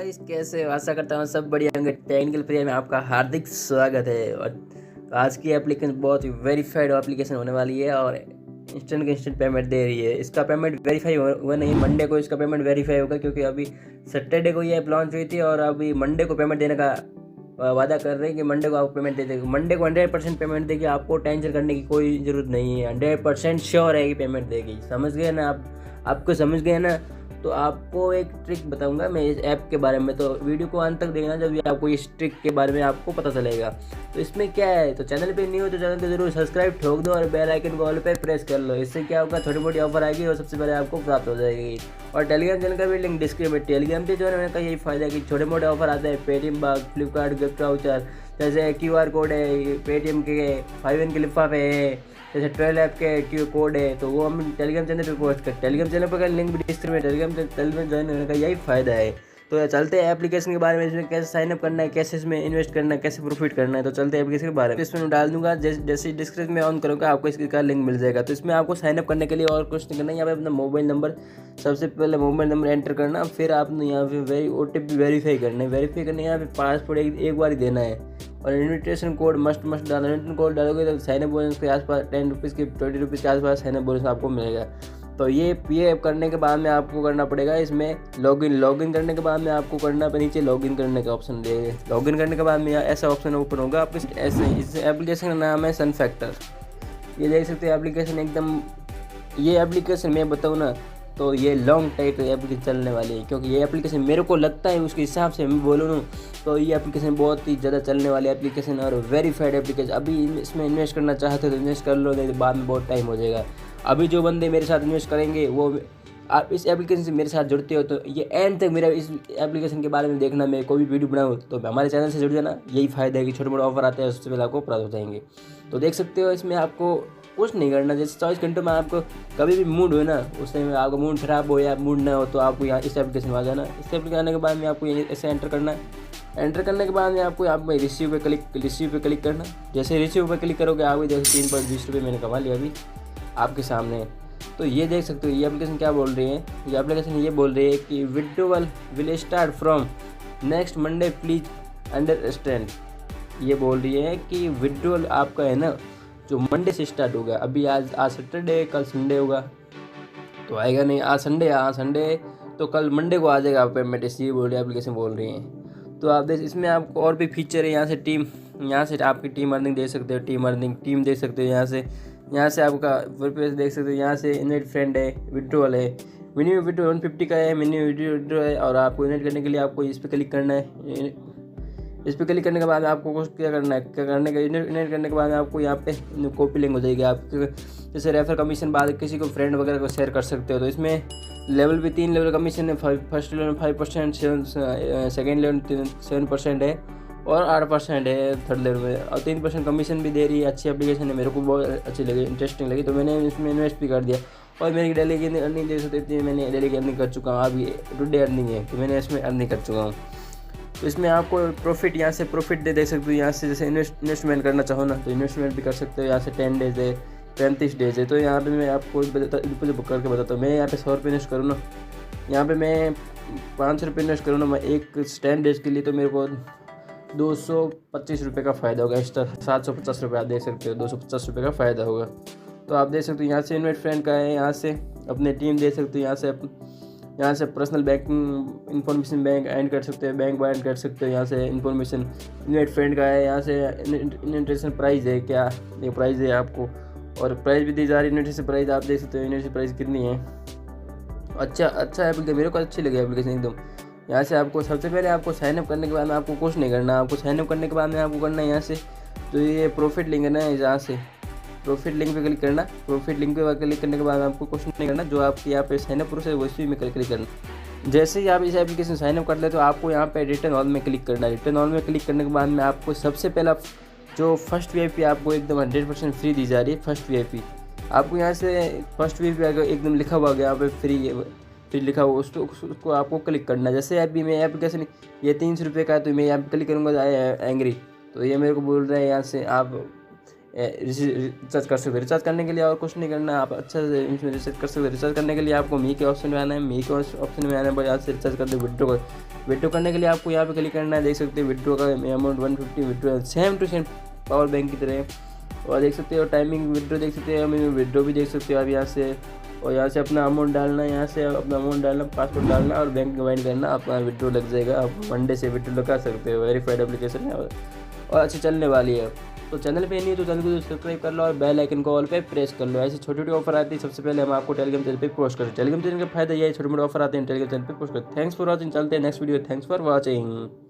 Guys, कैसे हो? आशा करता हूँ सब बढ़िया होंगे। टेक्निकल परिहार में आपका हार्दिक स्वागत है। और आज की एप्लीकेशन बहुत ही वेरीफाइड एप्लीकेशन होने वाली है और इंस्टेंट इंस्टेंट पेमेंट दे रही है। इसका पेमेंट वेरीफाई हुआ नहीं, मंडे को इसका पेमेंट वेरीफाई होगा, क्योंकि अभी सैटरडे को ये ऐप लॉन्च हुई थी और अभी मंडे को पेमेंट देने का वादा कर रहे हैं कि मंडे को आपको पेमेंट दे देगी। मंडे को 100% पेमेंट देगी, आपको टेंशन करने की कोई ज़रूरत नहीं है। 100% श्योर है कि पेमेंट देगी। समझ गए ना आपको समझ गए ना? तो आपको एक ट्रिक बताऊंगा मैं इस ऐप के बारे में, तो वीडियो को अंत तक देखना, जब आपको इस ट्रिक के बारे में आपको पता चलेगा। तो इसमें क्या है, तो चैनल पे न्यू हो तो चैनल को जरूर सब्सक्राइब ठोक दो और बेल आइकन को ऑल पे प्रेस कर लो। इससे क्या होगा, छोटी मोटी ऑफर आएगी और सबसे पहले आपको प्राप्त हो जाएगी। और टेलीग्राम चैनल का भी लिंक डिस्क्रिप्शन में। टेलीग्राम पे जो है मैंने कहा यही फायदा है कि छोटे मोटे ऑफर आते हैं। पेटीएम बाग, फ्लिपकार्ट गिफ्ट वाउचर, जैसे QR कोड है, पेटीएम के 5N के लिफाफे है, जैसे 12 ऐप के कोड है, तो वो हम टेलीग्राम चैनल पे पोस्ट कर। टेलीग्राम चैनल पर लिंक भी डिस्क्रिप्शन में। टेलीग्राम चैनल में ज्वाइन होने का यही फ़ायदा है। तो चलते हैं एप्लीकेशन के बारे में, इसमें कैसे साइनअप करना है, कैसे इसमें इन्वेस्ट करना है, कैसे प्रॉफिट करना है। तो चलते हैं एप्लीकेशन के बारे में। इसमें डाल दूंगा, जैसे डिस्क्रिप्शन में ऑन करूँगा आपको इसका लिंक मिल जाएगा। तो इसमें आपको साइनअप करने के लिए और कुछ नहीं करना है। यहाँ पे अपना मोबाइल नंबर, सबसे पहले मोबाइल नंबर एंटर करना, फिर आपने यहाँ पे OTP वेरीफाई करना है। वेरीफाई करने यहाँ पे पासवर्ड एक बार ही देना है और इन्विटेशन कोड मस्ट डालना। इन्विटेशन कोड डालोगे तो साइनअप बोनस के आसपास 10 रुपीज़ के 20 रुपीज़ के आसपास साइनअप बोनस आपको मिलेगा। तो ये करने के बाद में आपको करना पड़ेगा इसमें लॉगिन करने के बाद में आपको करना पे नीचे लॉगिन करने का ऑप्शन देगा। लॉगिन करने के बाद में ऐसा ऑप्शन ओपन होगा आपको। ऐसे इस एप्लीकेशन का नाम है सन फैक्टर। ये देख सकते हैं एप्लीकेशन एकदम, ये एप्लीकेशन मैं बताऊँ ना तो ये लॉन्ग टाइप एप्लीकेशन चलने वाली है, क्योंकि ये एप्लीकेशन मेरे को लगता है उसके हिसाब से मैं बोलूँ ना तो ये एप्लीकेशन बहुत ही ज़्यादा चलने वाली एप्लीकेशन और वेरीफाइड एप्लीकेशन। अभी इसमें इन्वेस्ट करना चाहते हो तो इन्वेस्ट कर लो, नहीं तो बाद में बहुत टाइम हो जाएगा। अभी जो बंदे मेरे साथ इन्वेस्ट करेंगे, वो आप इस एप्लीकेशन से मेरे साथ जुड़ते हो तो ये एंड तक मेरा इस एप्लीकेशन के बारे में देखना। मैं कोई भी वीडियो बनाऊँ तो हमारे चैनल से जुड़ जाना। यही फ़ायदा है कि छोटे मोटे ऑफर आते हैं, उससे पहले आपको प्राप्त हो जाएंगे। तो देख सकते हो इसमें आपको कुछ नहीं करना। जैसे 24 घंटों में आपको कभी भी मूड हो ना, उस टाइम में आपका मूड खराब हो या मूड ना हो तो आपको यहाँ इस एप्लीकेशन में आ जाना। इस एप्लीकेशन आने के बाद में आपको ऐसे एंटर करना है। एंटर करने के बाद में आपको यहाँ पे रिसीव पे क्लिक करना। जैसे रिसीव पे क्लिक करोगे आप देखो 3.20 रुपये मैंने कमा लिया अभी आपके सामने। तो ये देख सकते हो ये एप्लीकेशन क्या बोल रही है। ये एप्लीकेशन ये बोल रही है कि withdrawal will start from next Monday, please understand. ये बोल रही है कि विड्रॉवल आपका है ना जो मंडे से स्टार्ट होगा। अभी आज सैटरडे, कल संडे होगा तो आएगा नहीं। आज संडे तो कल मंडे को आ जाएगा पेमेंट। इसी बोल रही एप्लीकेशन बोल रही है। तो आप देख इसमें आपको और भी फीचर है। यहाँ से आपकी टीम अर्निंग दे सकते हो, टीम देख सकते हो। यहाँ से आपका वर्कप्लेस देख सकते हो। यहाँ से इन्वाइट फ्रेंड है, विड्रॉवल है, मिनिमम विड्रॉ 150 का है, मिनिमम विड्रॉ है। और आपको इन्वाइट करने के लिए आपको इस पर क्लिक करना है। इस पर क्लिक करने के बाद आपको कुछ क्या करना है, इन्वाइट करने के बाद आपको यहाँ पे कॉपी लिंक हो जाएगी आपके। जैसे रेफर कमीशन बाद किसी को फ्रेंड वगैरह को शेयर कर सकते हो। तो इसमें लेवल भी 3 लेवल कमीशन है। फर्स्ट लेवल 5%, सेकेंड लेवल 7% है और 8% है थर्ड लेवल में। और 3% कमीशन भी दे रही है। अच्छी एप्लीकेशन है, मेरे को बहुत अच्छी लगी, इंटरेस्टिंग लगी, तो मैंने इसमें इन्वेस्ट भी कर दिया। और मेरी डेली की अर्निंग देख सकते थे, मैंने डेली की अर्निंग कर चुका हूँ। अभी टुडे अर्निंग है तो मैंने इसमें अर्निंग कर चुका हूँ। तो इसमें आपको प्रॉफिट यहाँ से प्रॉफिट देख सकते हो। यहाँ से जैसे इन्वेस्टमेंट करना चाहो ना तो इन्वेस्टमेंट भी कर सकते हो। यहाँ से 10 डेज है, 35 डेज है। तो यहाँ पे मैं आपको बुक करके बताता हूँ। मैं यहाँ पे 100 रुपये इन्वेस्ट करूँ ना, यहाँ पे मैं 500 रुपये इन्वेस्ट करूँ ना मैं एक 10 डेज के लिए, तो मेरे को 225 रुपये का फ़ायदा होगा। एक्स्ट्रा 750 रुपये आप देख सकते हो, 250 रुपये का फ़ायदा होगा। तो आप देख सकते हो यहाँ से इन्वेस्ट फ्रेंड का है, यहाँ से अपने टीम दे सकते हो, यहाँ से personal banking information bank add कर सकते हो, बैंक ऐड कर सकते हो। यहाँ से इन्फॉर्मेशन इन्वाइट फ्रेंड का है, यहाँ से इन्विटेशन प्राइस है, क्या ये प्राइस है आपको, और प्राइस भी दी जा रही है। इन्विटेशन प्राइस आप देख सकते हो, इन्विटेशन प्राइस कितनी है। अच्छा एप्लीकेशन, मेरे को अच्छी लगी एप्लीकेशन एकदम। यहाँ से आपको सबसे पहले आपको साइनअप करने के बाद में आपको कुछ नहीं करना। आपको साइनअप करने के बाद में आपको करना है यहाँ से, तो ये प्रॉफिट लिंक है ना, यहाँ से प्रॉफिट लिंक पे क्लिक करना। प्रॉफिट लिंक पे क्लिक करने के बाद आपको कुछ नहीं करना, जो आपके यहाँ पे साइनअप प्रोसेस है उसी में क्लिक करना। जैसे ही आप इस एप्लीकेशन साइनअप कर ले तो आपको यहाँ पे रिटर्न ऑल में क्लिक करना है। रिटर्न ऑल में क्लिक करने के बाद में आपको सबसे पहला जो फर्स्ट VIP आपको एकदम 100% फ्री दी जा रही है। फर्स्ट VIP आपको यहाँ से फर्स्ट VIP एकदम लिखा हुआ यहाँ पे फ्री लिखा हुआ, उसको आपको क्लिक करना है। जैसे अभी मैं एप्लीकेशन ये 300 रुपये का है तो मैं यहाँ पे क्लिक करूँगा एंग्री, तो ये मेरे को बोल रहा है यहाँ से आप रिचार्ज कर सकते हो। रिचार्ज करने के लिए और कुछ नहीं करना, आप अच्छा से इसमें रिचार्ज कर सकते हो। रिचार्ज करने के लिए आपको मी के ऑप्शन में आना है, मी के ऑप्शन में आने के बाद यहाँ से रिचार्ज कर दो। विड्रो करने के लिए आपको यहाँ पे क्लिक करना है। देख सकते हो विड्रो का amount 150 withdraw same to same power bank की तरह। और देख सकते हो टाइमिंग विड्रो देख सकते हो, विड्रो भी देख सकते हो आप यहाँ से। और यहाँ से अपना अमाउंट डालना, यहाँ से अपना अमाउंट डालना, पासवर्ड डालना और बैंक ज्वाइन करना, अपना विड्रो लग जाएगा। आप मंडे से विड्रो कर सकते हो। वेरीफाइड एप्लीकेशन है और अच्छी चलने वाली है। तो चैनल पे नहीं है तो चैनल को सब्सक्राइब कर लो और बेल आइकन को ऑल पे प्रेस कर लो। ऐसे छोटी छोटी ऑफर आती है, सबसे पहले हम आपको टेलीग्राम चैनल पे पोस्ट करते हैं। टेलीग्राम चैनल का फायदा ये है, छोटे मोटे ऑफर आते हैं टेलीग्राम चैनल पे पोस्ट करते हैं। थैंक्स फॉर वॉचिंग, चलते हैं next video. Thanks for watching.